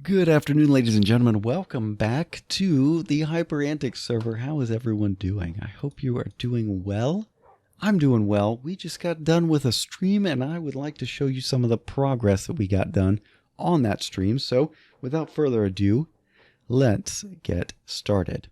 Good afternoon, ladies and gentlemen. Welcome back to the HyperAntix server. How is everyone doing? I hope you are doing well. I'm doing well. We just got done with a stream, and I would like to show you some of the progress that we got done on that stream. So, without further ado, let's get started.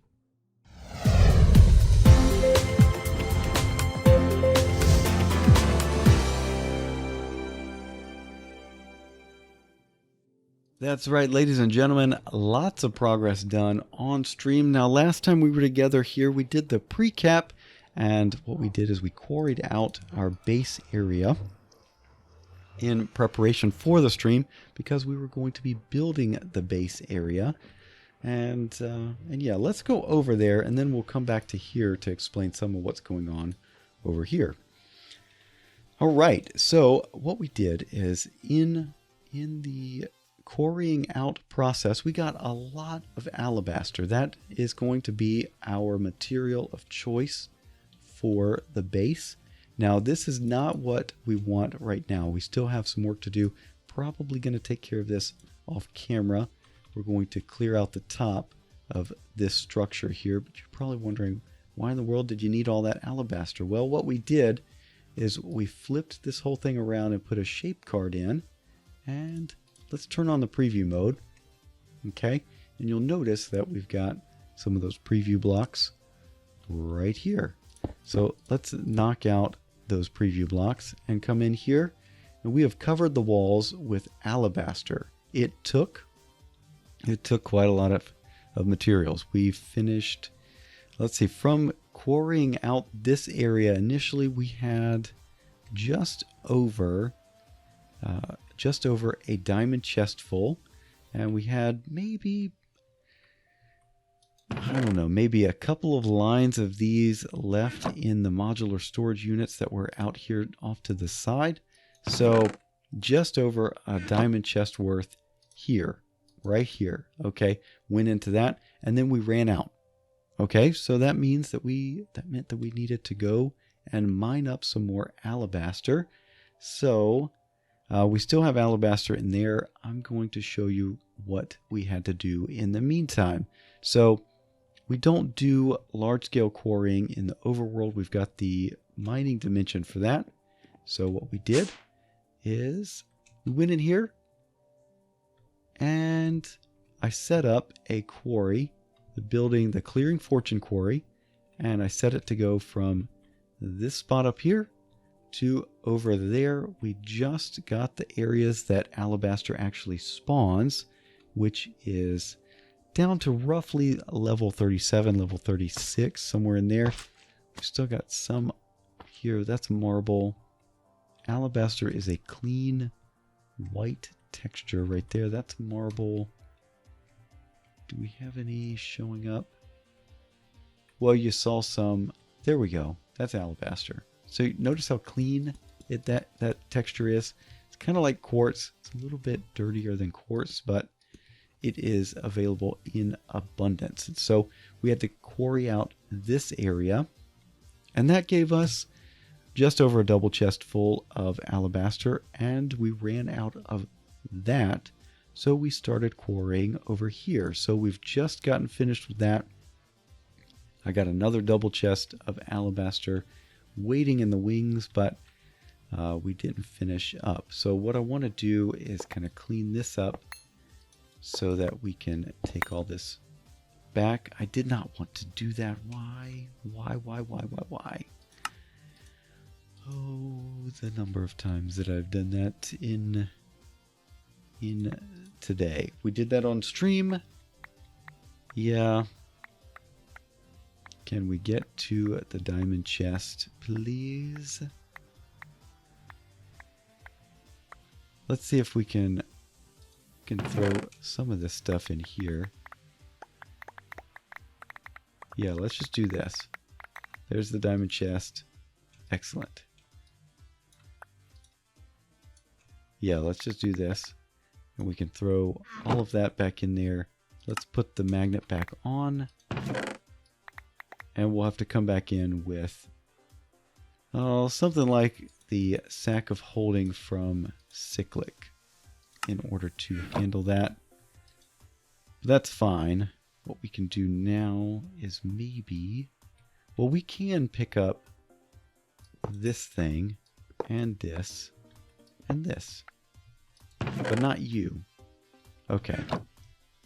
That's right, ladies and gentlemen, lots of progress done on stream. Now, last time we were together here, we did the pre-cap, and what we did is we quarried out our base area in preparation for the stream because we were going to be building the base area. And yeah, let's go over there, and then we'll come back to here to explain some of what's going on over here. All right, so what we did is in the quarrying out process, we got a lot of alabaster. That is going to be our material of choice for the base. Now, this is not what we want right now. We still have some work to do. Probably going to take care of this off camera. We're going to clear out the top of this structure here, but you're probably wondering, why in the world did you need all that alabaster? Well, what we did is we flipped this whole thing around and put a shape card in, and let's turn on the preview mode. Okay, and you'll notice that we've got some of those preview blocks right here. So let's knock out those preview blocks and come in here, and we have covered the walls with alabaster. It took quite a lot of materials. We finished, let's see, from quarrying out this area, initially we had just over a diamond chest full, and we had maybe, I don't know, maybe a couple of lines of these left in the modular storage units that were out here off to the side. So just over a diamond chest worth here, right here. Okay, went into that, and then we ran out. Okay, so that meant that we needed to go and mine up some more alabaster. So we still have alabaster in there. I'm going to show you what we had to do in the meantime. So we don't do large-scale quarrying in the overworld. We've got the mining dimension for that. So what we did is we went in here and I set up a quarry, the Clearing Fortune quarry, and I set it to go from this spot up here to over there. We just got the areas that alabaster actually spawns, which is down to roughly level 37, level 36, somewhere in there. We've still got some here. That's marble. Alabaster is a clean white texture right there. That's marble. Do we have any showing up? Well, you saw some. There we go. That's alabaster. So notice how clean that texture is. It's kind of like quartz. It's a little bit dirtier than quartz, but it is available in abundance. And so we had to quarry out this area, and that gave us just over a double chest full of alabaster, and we ran out of that. So we started quarrying over here. So we've just gotten finished with that. I got another double chest of alabaster waiting in the wings, but we didn't finish up. So what I want to do is kind of clean this up so that we can take all this back. I did not want to do that. Why? Oh, the number of times that I've done that in today. We did that on stream. Yeah. Can we get to the diamond chest, please? Let's see if we can throw some of this stuff in here. Yeah, let's just do this. There's the diamond chest. Excellent. Yeah, let's just do this. And we can throw all of that back in there. Let's put the magnet back on. And we'll have to come back in with something like the sack of holding from Cyclic in order to handle that. But that's fine. What we can do now is maybe... Well, we can pick up this thing and this and this. But not you. Okay.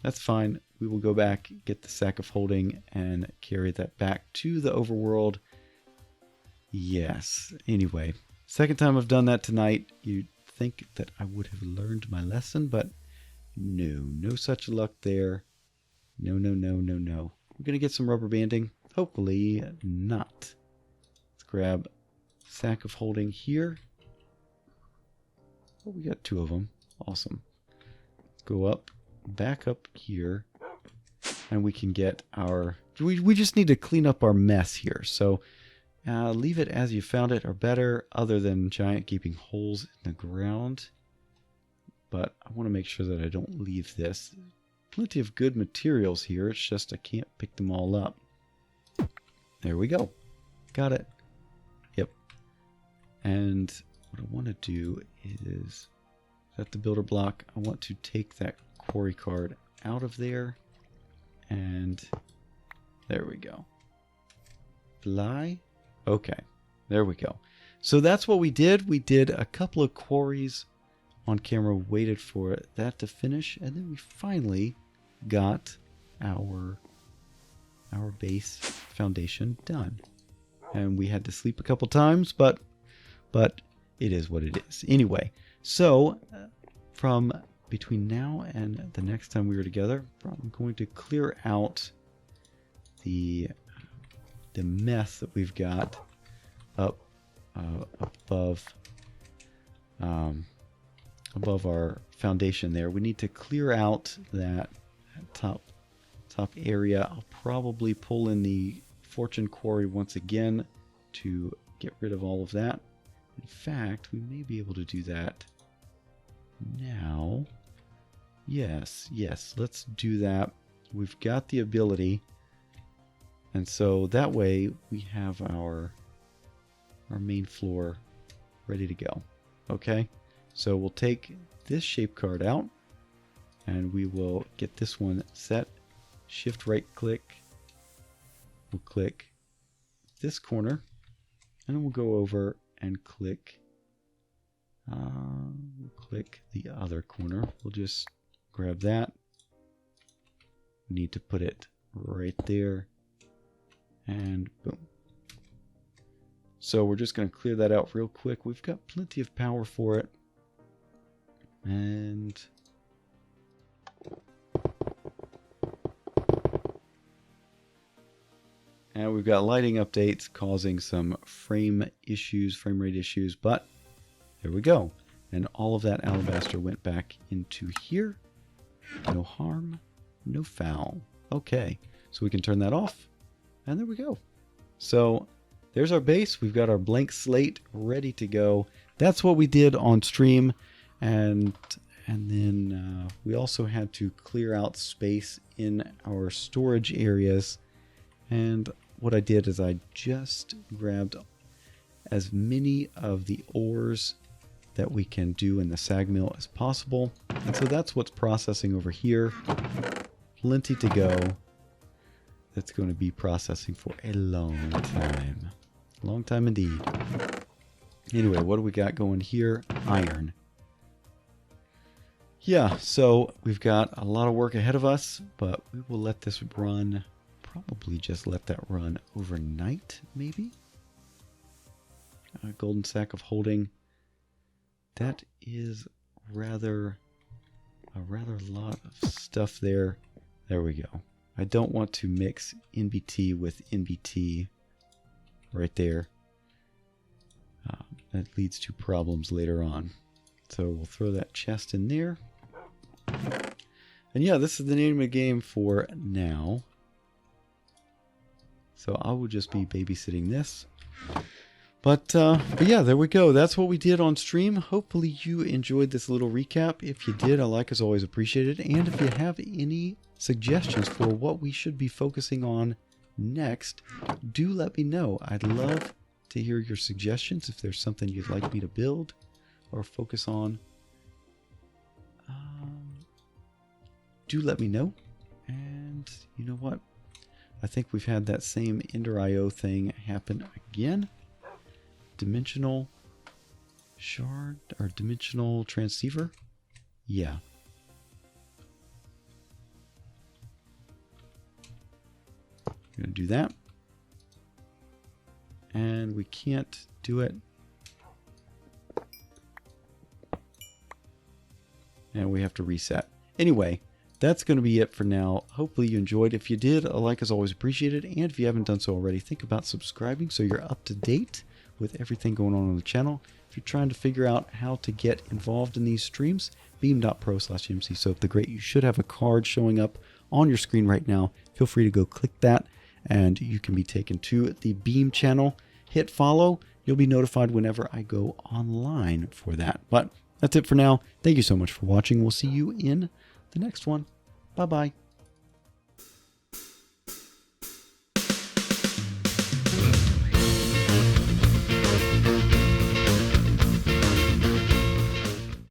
That's fine. We will go back, get the sack of holding, and carry that back to the overworld. Yes. Anyway, second time I've done that tonight. You'd think that I would have learned my lesson, but no. No such luck there. No, no, no, no, no. We're going to get some rubber banding. Hopefully not. Let's grab sack of holding here. Oh, we got 2 of them. Awesome. Go up, back up here, and we can get our... We just need to clean up our mess here. So leave it as you found it, or better, other than giant gaping holes in the ground. But I want to make sure that I don't leave this. Plenty of good materials here. It's just I can't pick them all up. There we go. Got it. Yep. And what I want to do is at the builder block, I want to take that quarry card out of there. And there we go. Fly. Okay. There we go. So that's what we did. We did a couple of quarries on camera, waited for that to finish, and then we finally got our base foundation done. And we had to sleep a couple times, but it is what it is. Anyway, so from between now and the next time we were together, I'm going to clear out the mess that we've got up above our foundation there. We need to clear out that top area. I'll probably pull in the fortune quarry once again to get rid of all of that. In fact, we may be able to do that now. Yes, let's do that. We've got the ability, and so that way we have our main floor ready to go. Okay, so we'll take this shape card out and we will get this one set. Shift right click. We'll click this corner and then we'll go over and click the other corner. We'll just grab that. We need to put it right there and boom. So we're just going to clear that out real quick. We've got plenty of power for it. And we've got lighting updates causing some frame rate issues, but there we go. And all of that alabaster went back into here. No harm, no foul. Okay, so we can turn that off, and there we go. So there's our base. We've got our blank slate ready to go. That's what we did on stream, and then we also had to clear out space in our storage areas. And what I did is I just grabbed as many of the ores that we can do in the sag mill as possible. And so that's what's processing over here. Plenty to go. That's going to be processing for a long time. Long time indeed. Anyway, what do we got going here? Iron. Yeah, so we've got a lot of work ahead of us, but we will let this run, probably just let that run overnight, maybe? Golden sack of holding. That is a rather lot of stuff there. There we go. I don't want to mix NBT with NBT right there. That leads to problems later on. So we'll throw that chest in there. And yeah, this is the name of the game for now. So I will just be babysitting this. But yeah, there we go. That's what we did on stream. Hopefully you enjoyed this little recap. If you did, I like as always appreciate it. And if you have any suggestions for what we should be focusing on next, do let me know. I'd love to hear your suggestions if there's something you'd like me to build or focus on. Do let me know. you know what? I think we've had that same Ender IO thing happen again. Dimensional shard or dimensional transceiver? Yeah. We're going to do that. And we can't do it. And we have to reset. Anyway, that's going to be it for now. Hopefully you enjoyed. If you did, a like is always appreciated. And if you haven't done so already, think about subscribing so you're up to date with everything going on the channel. If you're trying to figure out how to get involved in these streams, beam.pro/mcsoapthegreat. You should have a card showing up on your screen right now. Feel free to go click that and you can be taken to the Beam channel. Hit follow. You'll be notified whenever I go online for that. But that's it for now. Thank you so much for watching. We'll see you in the next one. Bye-bye.